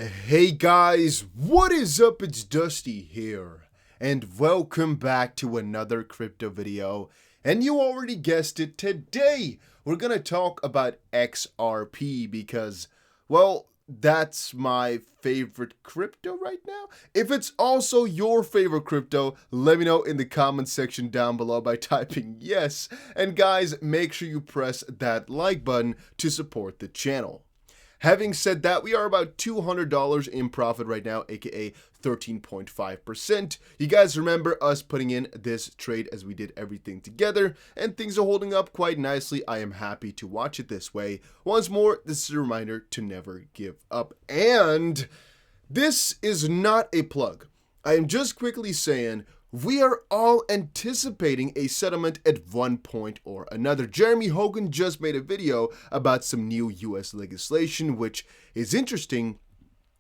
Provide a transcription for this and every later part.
Hey guys, what is up? It's Dusty here, and welcome back to another crypto video. And you already guessed it, today we're gonna talk about XRP because, well, that's my favorite crypto right now. If it's also your favorite crypto, let me know in the comment section down below by typing yes. And guys, make sure you press that like button to support the channel. Having said that, we are about $200 in profit right now, aka 13.5%. You guys remember us putting in this trade as we did everything together, and things are holding up quite nicely. I am happy to watch it this way. Once more, this is a reminder to never give up. And this is not a plug. I am just quickly saying, we are all anticipating a settlement at one point or another. Jeremy Hogan just made a video about some new US legislation, which is interesting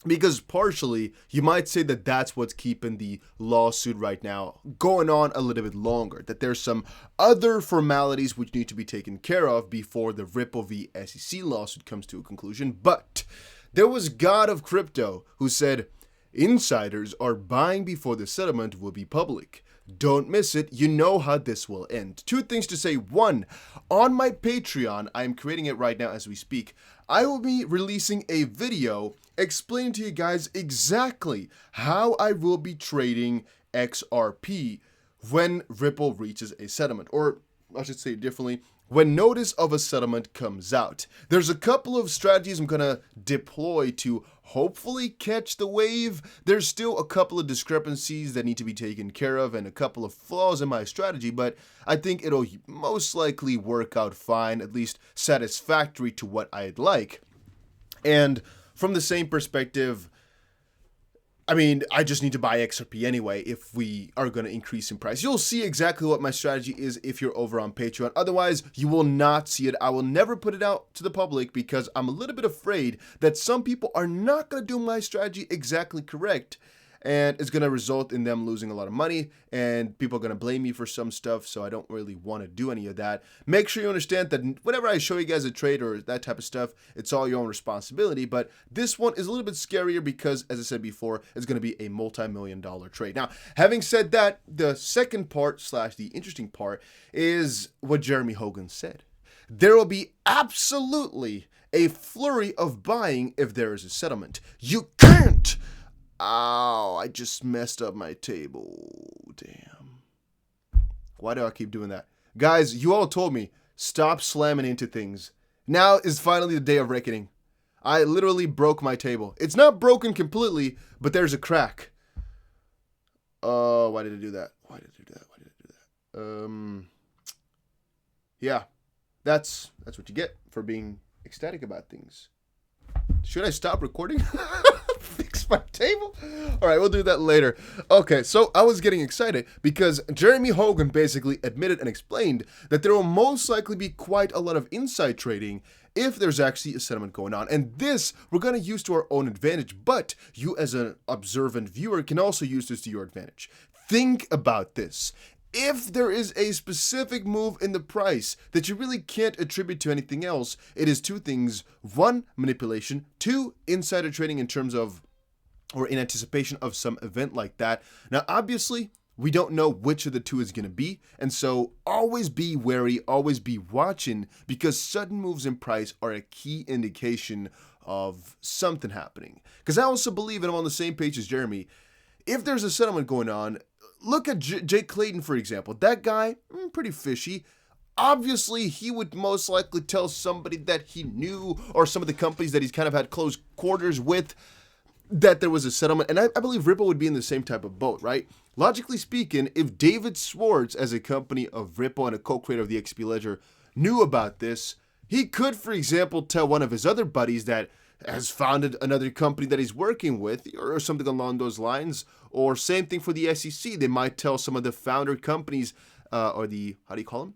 because partially you might say that that's what's keeping the lawsuit right now going on a little bit longer, that there's some other formalities which need to be taken care of before the Ripple v. SEC lawsuit comes to a conclusion. But there was God of Crypto who said, insiders are buying before the settlement will be public. Don't miss it. You know how this will end. Two things to say. One, on my Patreon, I'm creating it right now as we speak, I will be releasing a video explaining to you guys exactly how I will be trading XRP when Ripple reaches a settlement, or I should say it differently, when notice of a settlement comes out. There's a couple of strategies I'm going to deploy to hopefully catch the wave. There's still a couple of discrepancies that need to be taken care of and a couple of flaws in my strategy, but I think it'll most likely work out fine, at least satisfactory to what I'd like. And from the same perspective, I mean, I just need to buy XRP anyway if we are going to increase in price. You'll see exactly what my strategy is if you're over on Patreon. Otherwise, you will not see it. I will never put it out to the public because I'm a little bit afraid that some people are not going to do my strategy exactly correct. And it's going to result in them losing a lot of money, and people are going to blame me for some stuff, so I don't really want to do any of that. Make sure you understand that whenever I show you guys a trade or that type of stuff, it's all your own responsibility, but this one is a little bit scarier because, as I said before, it's going to be a multi-million-dollar trade. Now, having said that, the second part / the interesting part is what Jeremy Hogan said. There will be absolutely a flurry of buying if there is a settlement. You can't! Ow, I just messed up my table. Damn. Why do I keep doing that? Guys, you all told me, stop slamming into things. Now is finally the day of reckoning. I literally broke my table. It's not broken completely, but there's a crack. Oh, why did I do that? Why did I do that? Why did I do that? Yeah, that's what you get for being ecstatic about things. Should I stop recording? Fix my table? All right, we'll do that later. Okay, so I was getting excited because Jeremy Hogan basically admitted and explained that there will most likely be quite a lot of inside trading if there's actually a settlement going on. And this we're going to use to our own advantage, but you as an observant viewer can also use this to your advantage. Think about this. If there is a specific move in the price that you really can't attribute to anything else, it is two things. One, manipulation. Two, insider trading in terms of, or in anticipation of some event like that. Now, obviously, we don't know which of the two is going to be. And so always be wary, always be watching, because sudden moves in price are a key indication of something happening. Because I also believe, and I'm on the same page as Jeremy, if there's a settlement going on, look at Jake Clayton, for example. That guy, pretty fishy. Obviously, he would most likely tell somebody that he knew or some of the companies that he's kind of had close quarters with that there was a settlement. And I believe Ripple would be in the same type of boat, right? Logically speaking, if David Schwartz, as a company of Ripple and a co-creator of the XP Ledger, knew about this, he could, for example, tell one of his other buddies that has founded another company that he's working with or something along those lines. Or same thing for the SEC. They might tell some of the founder companies or the, how do you call them?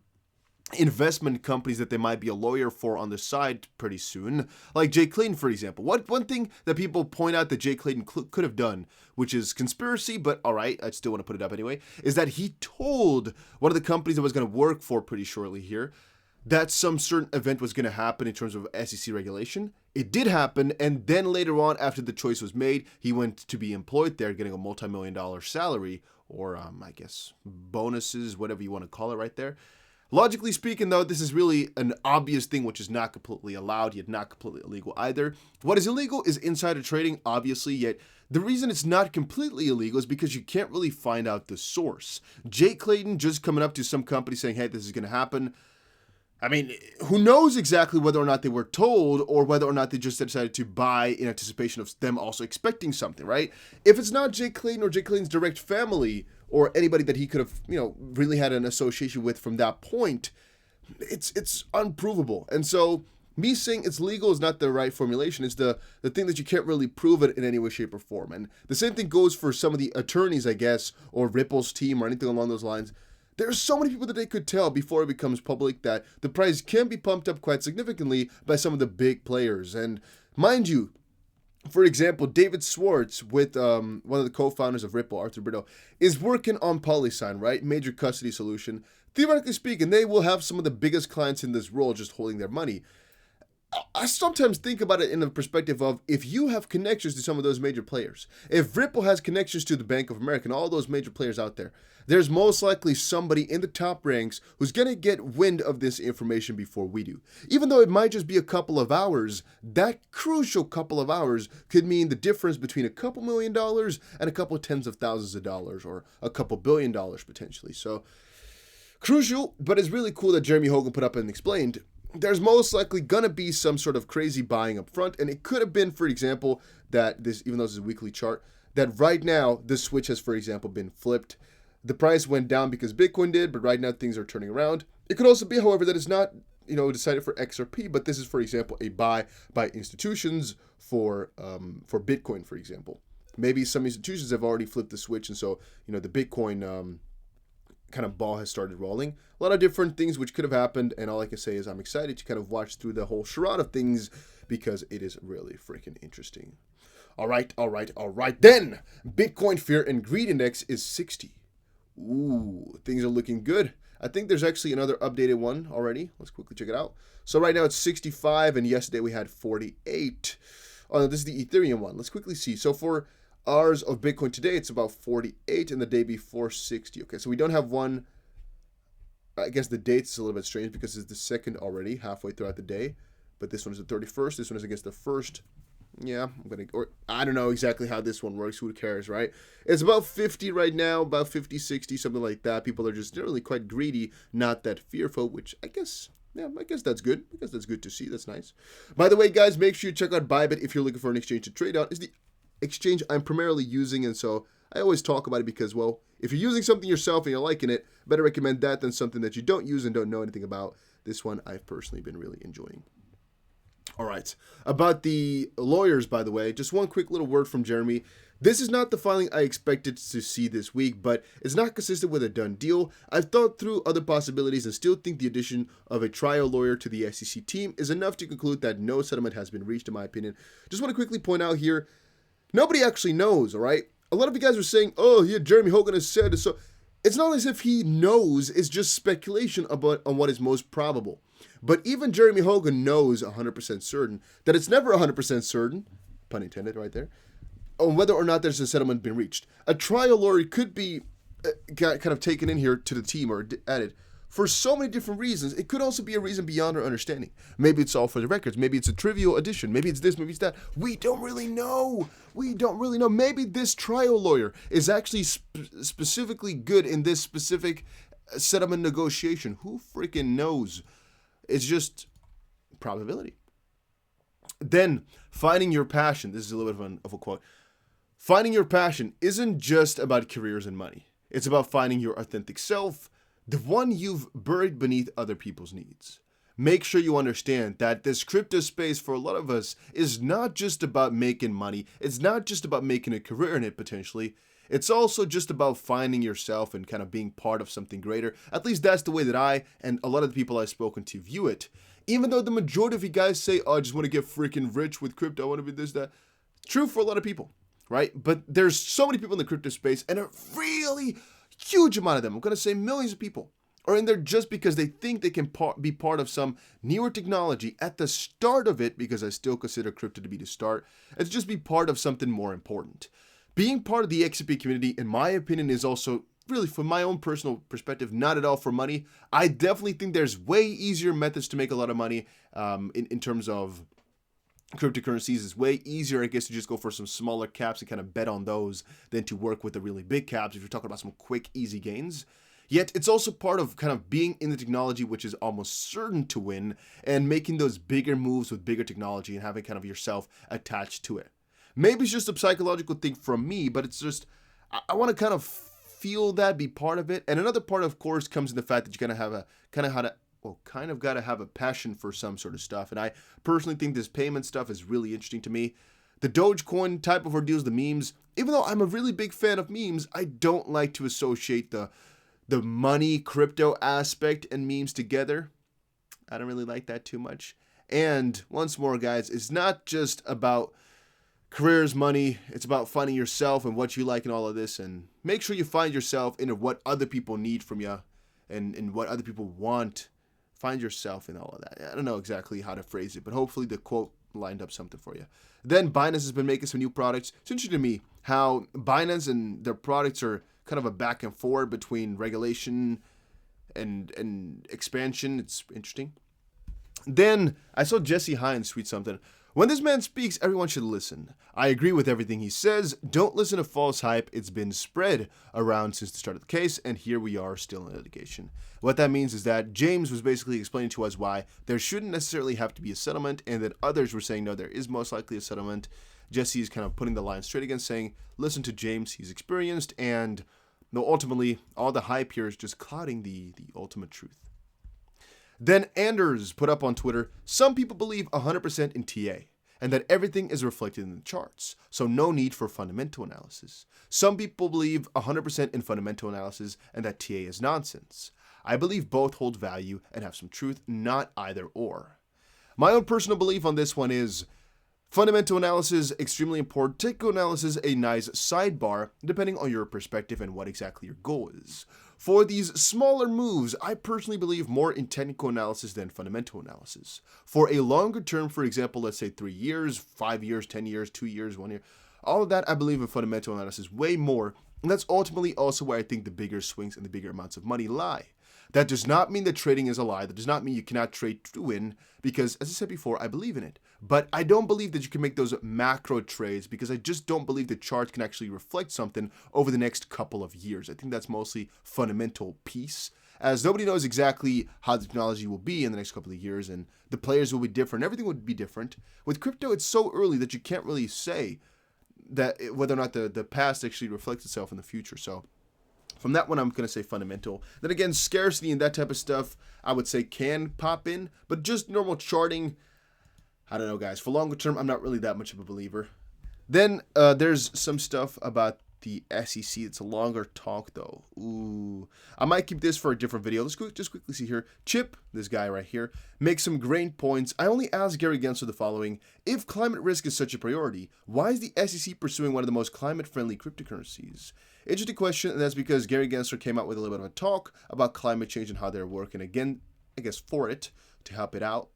Investment companies that they might be a lawyer for on the side pretty soon. Like Jay Clayton, for example. One thing that people point out that Jay Clayton could have done, which is conspiracy, but all right, I still want to put it up anyway, is that he told one of the companies that was going to work for pretty shortly here that some certain event was going to happen in terms of SEC regulation. It did happen, and then later on, after the choice was made, he went to be employed there, getting a multi-million-dollar salary, or I guess bonuses, whatever you want to call it right there. Logically speaking, though, this is really an obvious thing which is not completely allowed, yet not completely illegal either. What is illegal is insider trading, obviously, yet the reason it's not completely illegal is because you can't really find out the source. Jake Clayton just coming up to some company saying, hey, this is going to happen. I mean, who knows exactly whether or not they were told or whether or not they just decided to buy in anticipation of them also expecting something, right? If it's not Jake Clayton or Jake Clayton's direct family or anybody that he could have, really had an association with from that point, it's unprovable. And so me saying it's legal is not the right formulation. It's the thing that you can't really prove it in any way, shape, or form. And the same thing goes for some of the attorneys, I guess, or Ripple's team or anything along those lines. There's so many people that they could tell before it becomes public that the price can be pumped up quite significantly by some of the big players. And mind you, for example, David Schwartz with one of the co-founders of Ripple, Arthur Brito, is working on Polysign, right? Major custody solution. Theoretically speaking, they will have some of the biggest clients in this world just holding their money. I sometimes think about it in the perspective of if you have connections to some of those major players, if Ripple has connections to the Bank of America and all those major players out there, there's most likely somebody in the top ranks who's going to get wind of this information before we do. Even though it might just be a couple of hours, that crucial couple of hours could mean the difference between a couple $1 million and a couple tens of thousands of dollars or a couple $1 billion potentially. So crucial, but it's really cool that Jeremy Hogan put up and explained there's most likely going to be some sort of crazy buying up front. And it could have been, for example, that this, even though this is a weekly chart, that right now this switch has, for example, been flipped. The price went down because Bitcoin did, but right now things are turning around. It could also be, however, that it's not, decided for XRP, but this is, for example, a buy by institutions for Bitcoin, for example. Maybe some institutions have already flipped the switch, and so, the Bitcoin kind of ball has started rolling. A lot of different things which could have happened, and all I can say is I'm excited to kind of watch through the whole charade of things because it is really freaking interesting. All right. Then, Bitcoin Fear and Greed Index is 60. Ooh, things are looking good. I think there's actually another updated one already. Let's quickly check it out. So right now it's 65, and yesterday we had 48. Oh, no, this is the Ethereum one. Let's quickly see. So for ours of Bitcoin today, it's about 48, and the day before 60. Okay, so we don't have one. I guess the date's a little bit strange because it's the second already, halfway throughout the day. But this one is the 31st. This one is against the first. Yeah, I don't know exactly how this one works. Who cares, right? It's about 50 right now, about 50, 60, something like that. People are just generally quite greedy, not that fearful, which I guess that's good. I guess that's good to see. That's nice. By the way, guys, make sure you check out Bybit if you're looking for an exchange to trade on. It's the exchange I'm primarily using, and so I always talk about it because, well, if you're using something yourself and you're liking it, better recommend that than something that you don't use and don't know anything about. This one I've personally been really enjoying. All right, about the lawyers, by the way, just one quick little word from Jeremy. This is not the filing I expected to see this week, but it's not consistent with a done deal. I've thought through other possibilities and still think the addition of a trial lawyer to the SEC team is enough to conclude that no settlement has been reached, in my opinion. Just want to quickly point out here, nobody actually knows, all right? A lot of you guys are saying, oh, yeah, Jeremy Hogan has said it. So it's not as if he knows, it's just speculation on what is most probable. But even Jeremy Hogan knows 100% certain that it's never 100% certain, pun intended right there, on whether or not there's a settlement been reached. A trial lawyer could be kind of taken in here to the team or added for so many different reasons. It could also be a reason beyond our understanding. Maybe it's all for the records. Maybe it's a trivial addition. Maybe it's this, maybe it's that. We don't really know. Maybe this trial lawyer is actually specifically good in this specific settlement negotiation. Who freaking knows? It's just probability. Then, finding your passion. This is a little bit of a quote. Finding your passion isn't just about careers and money. It's about finding your authentic self, the one you've buried beneath other people's needs. Make sure you understand that this crypto space for a lot of us is not just about making money. It's not just about making a career in it potentially. It's also just about finding yourself and kind of being part of something greater. At least that's the way that I and a lot of the people I've spoken to view it. Even though the majority of you guys say, oh, I just want to get freaking rich with crypto, I want to be this, that. True for a lot of people, right? But there's so many people in the crypto space and a really huge amount of them, I'm going to say millions of people, are in there just because they think they can be part of some newer technology at the start of it, because I still consider crypto to be the start, and to just be part of something more important. Being part of the XRP community, in my opinion, is also, really from my own personal perspective, not at all for money. I definitely think there's way easier methods to make a lot of money in terms of cryptocurrencies. It's way easier, I guess, to just go for some smaller caps and kind of bet on those than to work with the really big caps if you're talking about some quick, easy gains. Yet it's also part of kind of being in the technology, which is almost certain to win, and making those bigger moves with bigger technology and having kind of yourself attached to it. Maybe it's just a psychological thing from me, but it's just, I want to kind of feel that, be part of it. And another part, of course, comes in the fact that you're going to have a got to have a passion for some sort of stuff. And I personally think this payment stuff is really interesting to me. The Dogecoin type of ordeals, the memes, even though I'm a really big fan of memes, I don't like to associate the money crypto aspect and memes together. I don't really like that too much. And once more, guys, it's not just about careers, money. It's about finding yourself and what you like and all of this. And make sure you find yourself in what other people need from you and what other people want. Find yourself in all of that. I don't know exactly how to phrase it, but hopefully the quote lined up something for you. Then Binance has been making some new products. It's interesting to me how Binance and their products are kind of a back and forward between regulation and expansion. It's interesting. Then I saw Jesse Hines tweet something. When this man speaks, everyone should listen. I agree with everything he says. Don't listen to false hype. It's been spread around since the start of the case, and here we are still in litigation. What that means is that James was basically explaining to us why there shouldn't necessarily have to be a settlement, and that others were saying, no, there is most likely a settlement. Jesse is kind of putting the line straight again, saying, listen to James, he's experienced, and no, ultimately, all the hype here is just clouding the ultimate truth. Then Anders put up on Twitter, some people believe 100% in TA, and that everything is reflected in the charts, so no need for fundamental analysis. Some people believe 100% in fundamental analysis, and that TA is nonsense. I believe both hold value and have some truth, not either or. My own personal belief on this one is fundamental analysis, extremely important. Technical analysis, a nice sidebar, depending on your perspective and what exactly your goal is. For these smaller moves, I personally believe more in technical analysis than fundamental analysis. For a longer term, for example, let's say 3 years, 5 years, 10 years, 2 years, 1 year, all of that I believe in fundamental analysis way more. And that's ultimately also where I think the bigger swings and the bigger amounts of money lie. That does not mean that trading is a lie. That does not mean you cannot trade to win, because as I said before, I believe in it. But I don't believe that you can make those macro trades, because I just don't believe the chart can actually reflect something over the next couple of years. I think that's mostly fundamental piece, as nobody knows exactly how the technology will be in the next couple of years, and the players will be different. Everything would be different. With crypto, it's so early that you can't really say that whether or not the past actually reflects itself in the future. So from that one, I'm going to say fundamental. Then again, scarcity and that type of stuff, I would say can pop in, but just normal charting, I don't know, guys. For longer term, I'm not really that much of a believer. Then there's some stuff about the SEC. It's a longer talk, though. Ooh, I might keep this for a different video. Let's just quickly see here. Chip, this guy right here, makes some great points. I only asked Gary Gensler the following. If climate risk is such a priority, why is the SEC pursuing one of the most climate-friendly cryptocurrencies? Interesting question, and that's because Gary Gensler came out with a little bit of a talk about climate change and how they're working, again, I guess, for it, to help it out.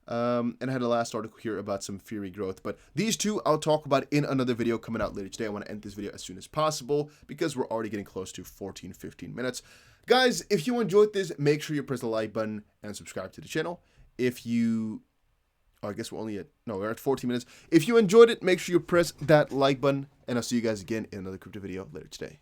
And I had a last article here about some Fury growth, but these two I'll talk about in another video coming out later today. I want to end this video as soon as possible because we're already getting close to 14-15 minutes. Guys, if you enjoyed this, make sure you press the like button and subscribe to the channel. If you, I guess we're at 14 minutes. If you enjoyed it, make sure you press that like button, and I'll see you guys again in another crypto video later today.